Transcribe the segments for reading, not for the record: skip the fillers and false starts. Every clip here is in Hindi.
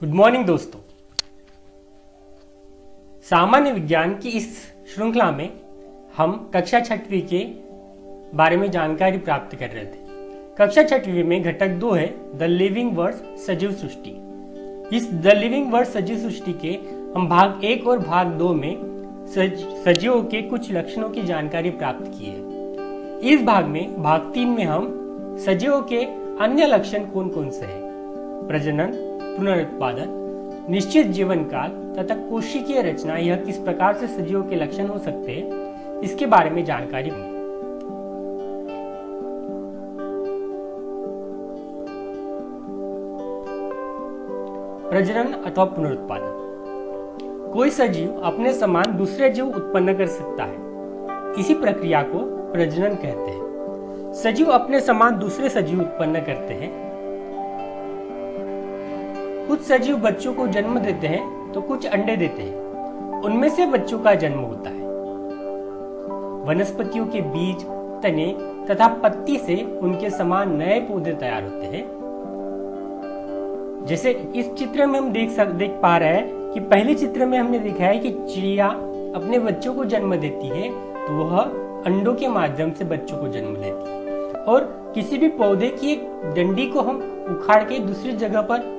गुड मॉर्निंग दोस्तों। सामान्य विज्ञान की इस श्रृंखला में हम कक्षा छठवीं के बारे में जानकारी प्राप्त कर रहे थे। कक्षा छठवीं में घटक 2 है द लिविंग वर्ल्ड सजीव सृष्टि। इस द लिविंग वर्ल्ड सजीव सृष्टि के हम भाग 1 और भाग 2 में सजीवों के कुछ लक्षणों की जानकारी प्राप्त की है। इस भाग में भाग 3 में हम सजीवों के अन्य लक्षण कौन कौन से हैं, प्रजनन, पुनरुत्पादन, निश्चित जीवन काल तथा कोशिकीय रचना, यह किस प्रकार से सजीवों के लक्षण हो सकते हैं, इसके बारे में जानकारी होगी। प्रजनन अथवा पुनरुत्पादन। कोई सजीव अपने समान दूसरे जीव उत्पन्न कर सकता है। इसी प्रक्रिया को प्रजनन कहते हैं। सजीव अपने समान दूसरे सजीव उत्पन्न करते हैं। कुछ सजीव बच्चों को जन्म देते हैं तो कुछ अंडे देते हैं। उनमें से बच्चों का जन्म होता है। वनस्पतियों के बीज, तने तथा पत्ती से उनके समान नए पौधे तैयार होते हैं। जैसे इस चित्र में हम देख पा रहे हैं कि पहले चित्र में हमने देखा है कि चिड़िया अपने बच्चों को जन्म देती है तो वह अंडों के माध्यम से बच्चों को जन्म देती है। और किसी भी पौधे की एक डंडी को हम उखाड़ के दूसरी जगह पर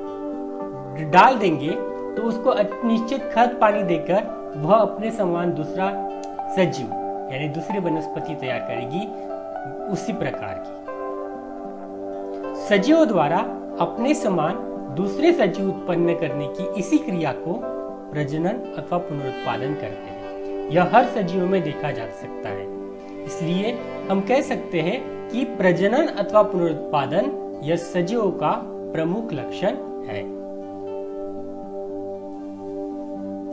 डाल देंगे तो उसको निश्चित खाद पानी देकर वह अपने समान दूसरा सजीव यानी दूसरी वनस्पति तैयार करेगी। उसी प्रकार की सजीवों द्वारा अपने समान दूसरे सजीव उत्पन्न करने की इसी क्रिया को प्रजनन अथवा पुनरुत्पादन कहते हैं। यह हर सजीव में देखा जा सकता है। इसलिए हम कह सकते हैं कि प्रजनन अथवा पुनरुत्पादन यह सजीवों का प्रमुख लक्षण है।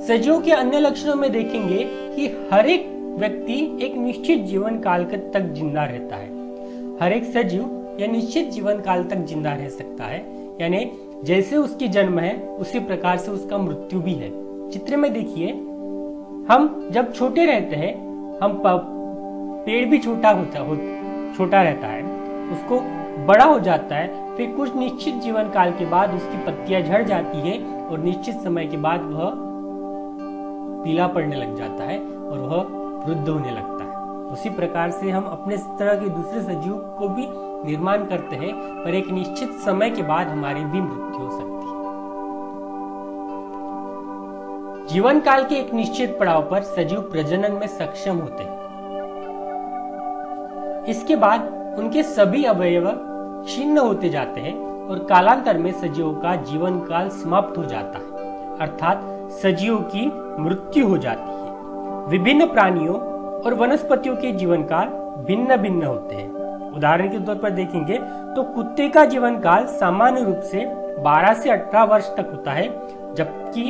सजीवों के अन्य लक्षणों में देखेंगे कि हर एक व्यक्ति एक निश्चित जीवन काल तक जिंदा रहता है। हर एक सजीव यह निश्चित जीवन काल तक जिंदा रह सकता है, यानी जैसे उसकी जन्म है उसी प्रकार से उसका मृत्यु भी है। चित्र में देखिए, हम जब छोटे रहते हैं, हम पेड़ भी छोटा रहता है, उसको बड़ा हो जाता है, फिर कुछ निश्चित जीवन काल के बाद उसकी पत्तियां झड़ जाती है और निश्चित समय के बाद वह पीला पड़ने लग जाता है और वह वृद्ध होने लगता है। उसी प्रकार से हम अपने तरह के दूसरे सजीव को भी निर्माण करते हैं, पर एक निश्चित समय के बाद हमारी भी मृत्यु हो सकती है। जीवन काल के एक निश्चित पड़ाव पर सजीव प्रजनन में सक्षम होते हैं। इसके बाद उनके सभी अवयव क्षीण होते जाते हैं और कालांतर में सजीवों का जीवन काल समाप्त हो जाता है, अर्थात सजीवों की मृत्यु हो जाती है। विभिन्न प्राणियों और वनस्पतियों के जीवन काल भिन्न भिन्न होते हैं। उदाहरण के तौर पर देखेंगे तो कुत्ते का जीवन काल सामान्य रूप से 12 से 18 वर्ष तक होता है, जबकि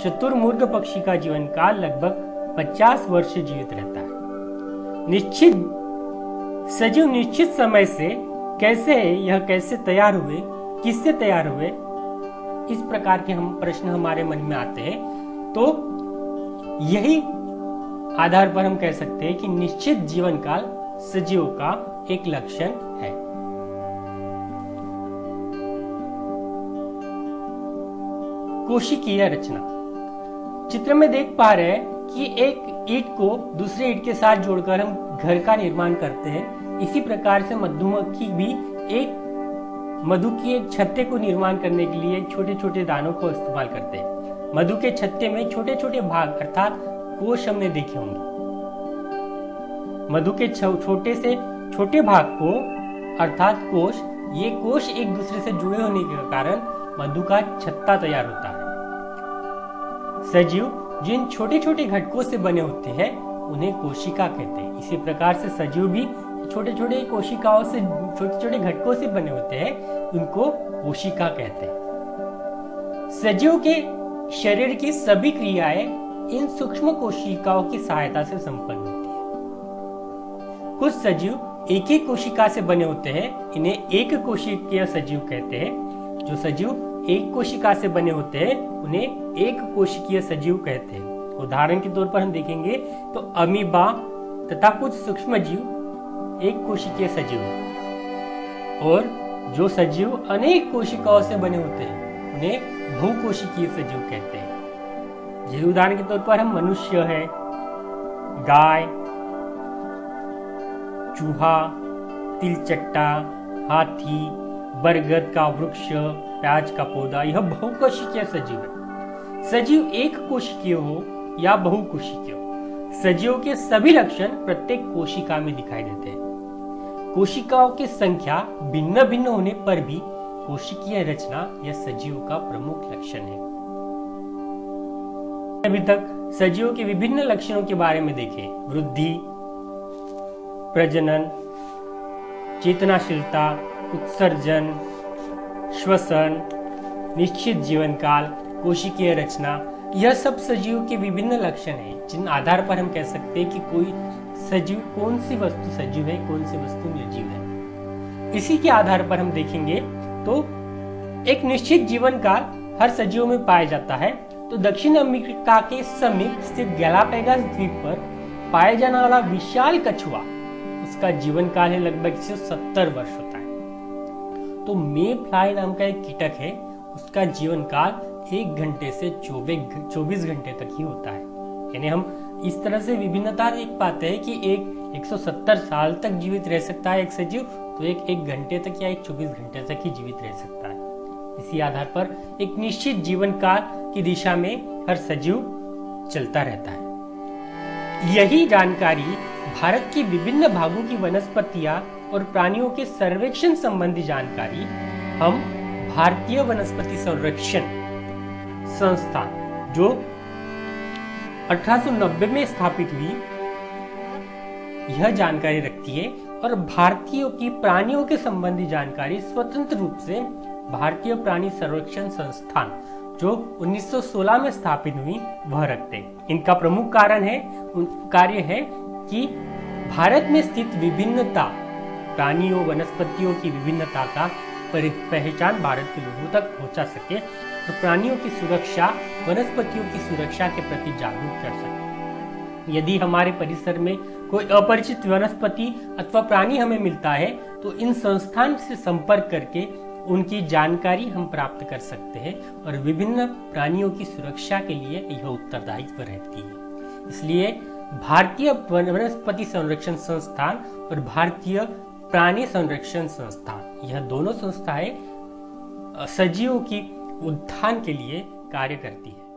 शुतुरमुर्ग पक्षी का जीवन काल लगभग 50 वर्ष जीवित रहता है। सजीव निश्चित समय से कैसे है, यह कैसे तैयार हुए, किससे तैयार हुए, इस प्रकार के हम प्रश्न हमारे मन में आते हैं। तो यही आधार पर हम कह सकते हैं कि निश्चित जीवन काल सजीवों का एक लक्षण है। कोशिकीय रचना। चित्र में देख पा रहे हैं कि एक ईंट को दूसरे ईंट के साथ जोड़कर हम घर का निर्माण करते हैं। इसी प्रकार से मधुमक्खी भी मधु की एक छत्ते को निर्माण करने के लिए छोटे छोटे दानों को इस्तेमाल करते हैं। मधु के छत्ते में छोटे छोटे भाग अर्थात कोश हमने देखे होंगे। मधु के छोटे से छोटे भाग को अर्थात कोश, ये कोश एक दूसरे से जुड़े होने के कारण मधु का छत्ता तैयार होता है। सजीव जिन छोटे छोटे घटकों से बने होते हैं उन्हें कोशिका कहते हैं। इसी प्रकार से सजीव भी छोटे छोटे कोशिकाओं से, छोटे छोटे घटकों से बने होते हैं, उनको कोशिका कहते हैं। सजीव के शरीर की सभी क्रियाएं इन सूक्ष्म कोशिकाओं की सहायता से संपन्न होती है। कुछ सजीव एक एक कोशिका से बने होते हैं, इन्हें एक कोशिकीय सजीव कहते हैं। जो सजीव एक कोशिका से बने होते हैं उन्हें एक कोशिकीय सजीव कहते हैं। उदाहरण के तौर पर हम देखेंगे तो अमीबा तथा कुछ सूक्ष्म जीव एक कोशिकीय सजीव है, और जो सजीव अनेक कोशिकाओं से बने होते हैं उन्हें बहुकोशिकीय सजीव कहते हैं। जैसे उदाहरण के तौर पर हम मनुष्य है, गाय, चूहा, तिलचट्टा, हाथी, बरगद का वृक्ष, प्याज का पौधा, यह बहुकोशिकीय सजीव है। सजीव एक कोशिकीय हो या बहुकोशिकीय हो, सजीवों के सभी लक्षण प्रत्येक कोशिका में दिखाई देते हैं। कोशिकाओं की संख्या भिन्न भिन्न होने पर भी कोशिकीय रचना यह सजीवों का प्रमुख लक्षण है। अभी तक सजीवों के विभिन्न लक्षणों के बारे में देखें। वृद्धि, प्रजनन, चेतनाशीलता, उत्सर्जन, श्वसन, निश्चित जीवन काल, कोशिकीय रचना, यह सब सजीव के विभिन्न लक्षण हैं, जिन आधार पर हम कह सकते हैं कि कोई सजीव, कौन सी वस्तु सजीव है, कौन सी वस्तु निर्जीव है। इसी के आधार पर हम देखेंगे तो एक निश्चित जीवन काल हर सजीव में पाया जाता है। तो दक्षिण अमेरिका के समीप स्थित गैलापागोस द्वीप पर पाया जाने वाला विशाल कछुआ, उसका जीवन काल है लगभग 170 वर्ष होता है। तो मे फ्लाई नाम का एक कीटक है, उसका जीवन काल 1 घंटे से 24 घंटे तक ही होता है। यानी हम इस तरह से विभिन्नता देख पाते हैं कि एक 170 साल तक जीवित रह सकता है एक सजीव, तो एक घंटे तक या 24 घंटे तक ही जीवित रह सकता है। इसी आधार पर एक निश्चित जीवन काल की दिशा में हर सजीव चलता रहता है। यही जानकारी भारत के विभिन्न भागों की वनस्पतियां और प्राणियों के सर्वेक्षण संबंधी जानकारी हम भारतीय वनस्पति संरक्षण संस्थान, जो 1890 में स्थापित हुई, यह जानकारी रखती है। और भारतीयों की प्राणियों के संबंधी जानकारी स्वतंत्र रूप से भारतीय प्राणी संरक्षण संस्थान, जो 1916 में स्थापित हुई, वह रखते हैं। इनका प्रमुख कार्य है कि भारत में स्थित विभिन्नता, प्राणियों वनस्पतियों की विभिन्नता का पहचान भारत के लोगों तक पहुंचा सके और प्राणियों की सुरक्षा, वनस्पतियों की सुरक्षा के प्रति जागरूक कर सके। यदि हमारे परिसर में कोई अपरिचित वनस्पति अथवा प्राणी हमें मिलता है, तो इन संस्थान से संपर्क करके उनकी जानकारी हम प्राप्त कर सकते हैं और विभिन्न प्राणियों की सुरक्षा के लिए यह उत्तरदायित्व रहती है। इसलिए भारतीय वनस्पति संरक्षण संस्थान और भारतीय प्राणी संरक्षण संस्थान, यह दोनों संस्थाएं सजीवों की उत्थान के लिए कार्य करती है।